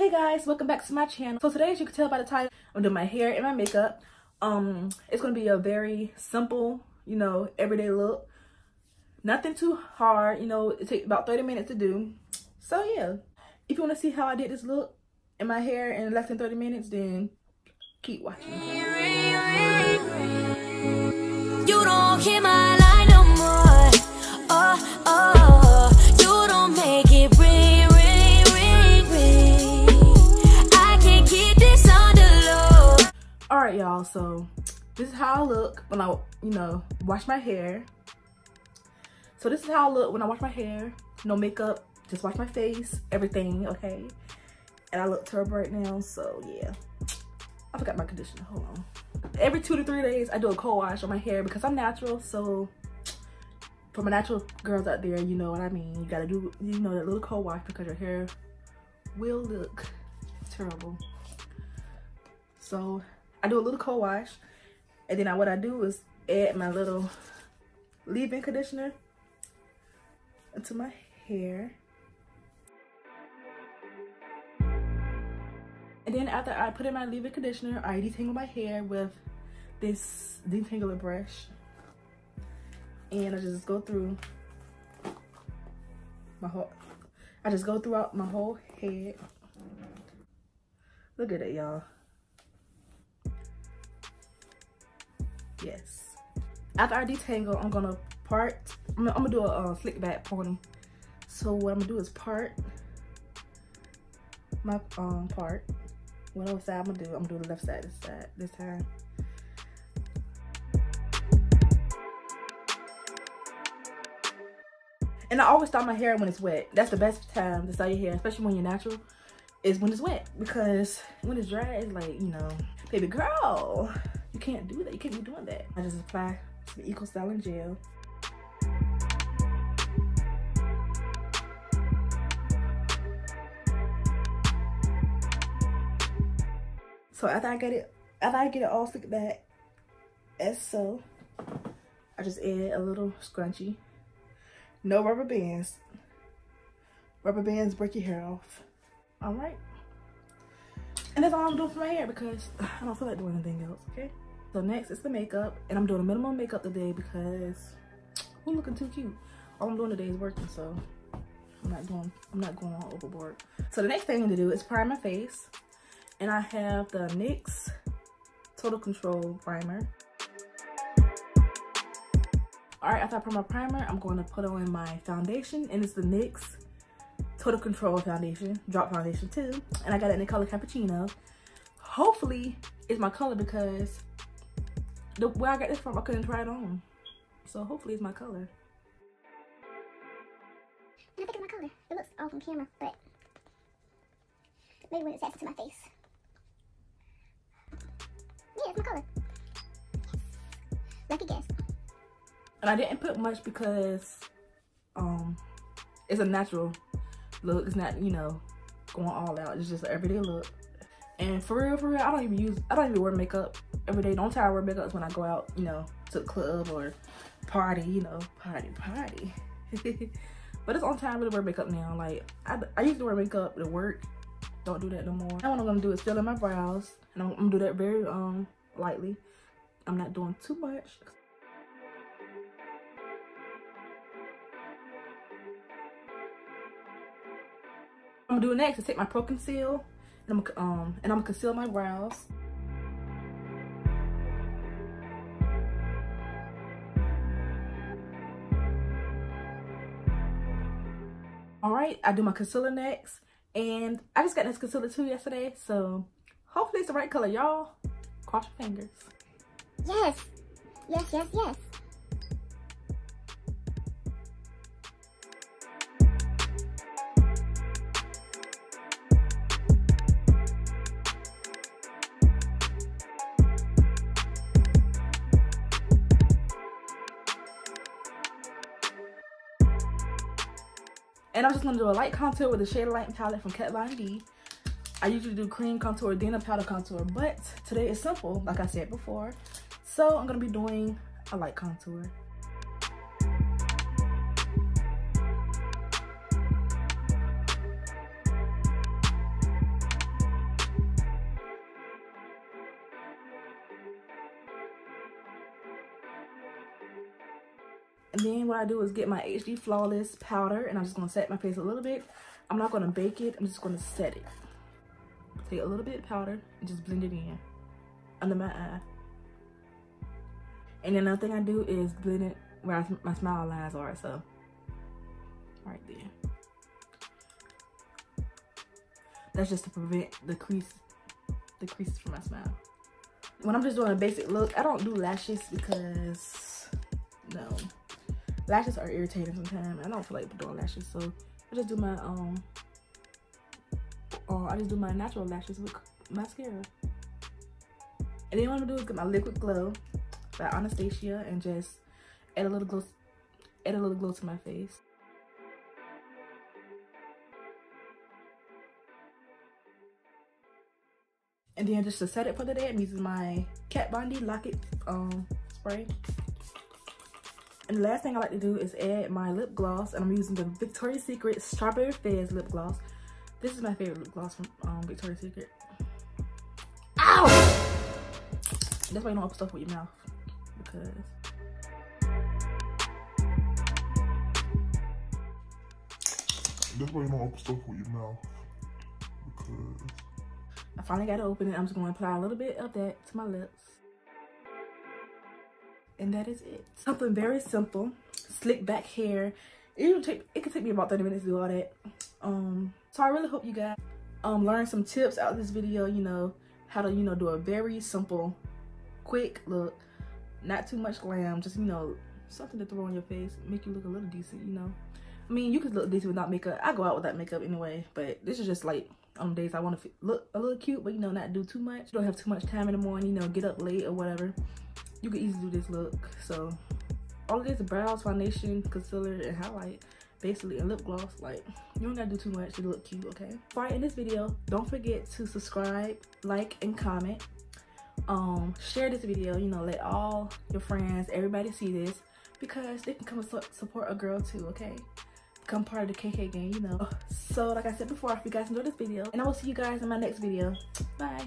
Hey guys, welcome back to my channel. So today, as you can tell by the title, I'm doing my hair and my makeup. It's gonna be a very simple, everyday look. Nothing too hard, it takes about 30 minutes to do. So yeah, if you want to see how I did this look in my hair in less than 30 minutes, then keep watching. You don't hear my line no more. You don't make it ring, ring, ring, ring. I can't keep this on the low. All right, y'all. So this is how I look when I, wash my hair. So this is how I look when I wash my hair. No makeup, just wash my face, everything, okay? And I look terrible right now, so yeah. I forgot my conditioner, hold on. Every 2 to 3 days, I do a cold wash on my hair because I'm natural, so for my natural girls out there, you know what I mean. You gotta do, that little cold wash because your hair will look terrible. So I do a little cold wash, and then what I do is add my little leave-in conditioner into my hair. And then after I put in my leave-in conditioner, I detangle my hair with this detangler brush. And I just go through my whole, throughout my whole head. Look at it, y'all. Yes. After I detangle, I'm gonna part. I'm gonna do a slick back pony. So what I'm gonna do is part my part. Whatever side I'm gonna do the left side this time. And I always style my hair when it's wet. That's the best time to style your hair, especially when you're natural, is when it's wet. Because when it's dry, it's like, baby girl, you can't do that. You can't be doing that. I just apply some Eco Styling Gel. So after I get it all slicked back, as so, I just add a little scrunchie. No rubber bands. Rubber bands break your hair off. All right. And that's all I'm doing for my hair because I don't feel like doing anything else, okay? So next is the makeup, and I'm doing a minimum makeup today because we're looking too cute. All I'm doing today is working, so I'm not going all overboard. So the next thing I'm gonna do is prime my face. And I have the NYX Total Control Primer. All right, after I put my primer, I'm going to put on my foundation, and it's the NYX Total Control Foundation, Drop Foundation too. And I got it in the color Cappuccino. Hopefully, it's my color because where I got this from, I couldn't try it on. So hopefully, it's my color. I think it's my color. It looks off on camera, but maybe when it's access to my face. Yeah, it's my color. Lucky guess. And I didn't put much because it's a natural look. It's not, going all out. It's just an everyday look. And for real, I don't even wear makeup every day. The only time I wear makeup is when I go out, to the club or party, party. But it's on time to wear makeup now. Like I used to wear makeup to work. Don't do that no more. Now what I'm gonna do is fill in my brows, and I'm gonna do that very lightly. I'm not doing too much. I'm gonna do next is take my Pro Conceal, and I'm gonna conceal my brows. All right, I do my concealer next. And I just got this concealer too yesterday, so hopefully it's the right color, y'all. Cross your fingers. Yes. Yes, yes, yes. And I'm just gonna do a light contour with the Shade Light palette from Kat Von D. I usually do cream contour, then a powder contour, but today is simple, like I said before. So I'm gonna be doing a light contour. And then what I do is get my HD Flawless powder, and I'm just gonna set my face a little bit. I'm not gonna bake it, I'm just gonna set it. Take a little bit of powder and just blend it in under my eye. And then another thing I do is blend it where my smile lines are, so right there. That's just to prevent the creases from my smile. When I'm just doing a basic look, I don't do lashes because, no, lashes are irritating sometimes. I don't feel like doing lashes, so I just do my natural lashes with mascara. And then what I'm gonna do is get my Liquid Glow by Anastasia and just add a little glow to my face. And then just to set it for the day, I'm using my Kat Von D Lock It spray. And the last thing I like to do is add my lip gloss, and I'm using the Victoria's Secret Strawberry Fizz lip gloss. This is my favorite lip gloss from Victoria's Secret. Ow! That's why you don't open stuff with your mouth, because I finally got to open it. I'm just going to apply a little bit of that to my lips. And that is it. Something very simple. Slick back hair. It could take me about 30 minutes to do all that. So I really hope you guys learn some tips out of this video, you know, how to, you know, do a very simple, quick look. Not too much glam, just, you know, something to throw on your face, make you look a little decent, you know. I mean, you could look decent without makeup. I go out without makeup anyway, but this is just like on days I want to look a little cute, but, you know, not do too much. You don't have too much time in the morning, you know, get up late or whatever. You can easily do this look. So all of this: brows, foundation, concealer, and highlight, basically, and lip gloss. Like, you don't gotta do too much to look cute, okay? Before I end this video, don't forget to subscribe, like, and comment. Share this video, you know, let all your friends, everybody see this, because they can come and support a girl too, okay? Become part of the KK gang, you know. So like I said before, I hope you guys enjoyed this video, and I will see you guys in my next video. Bye.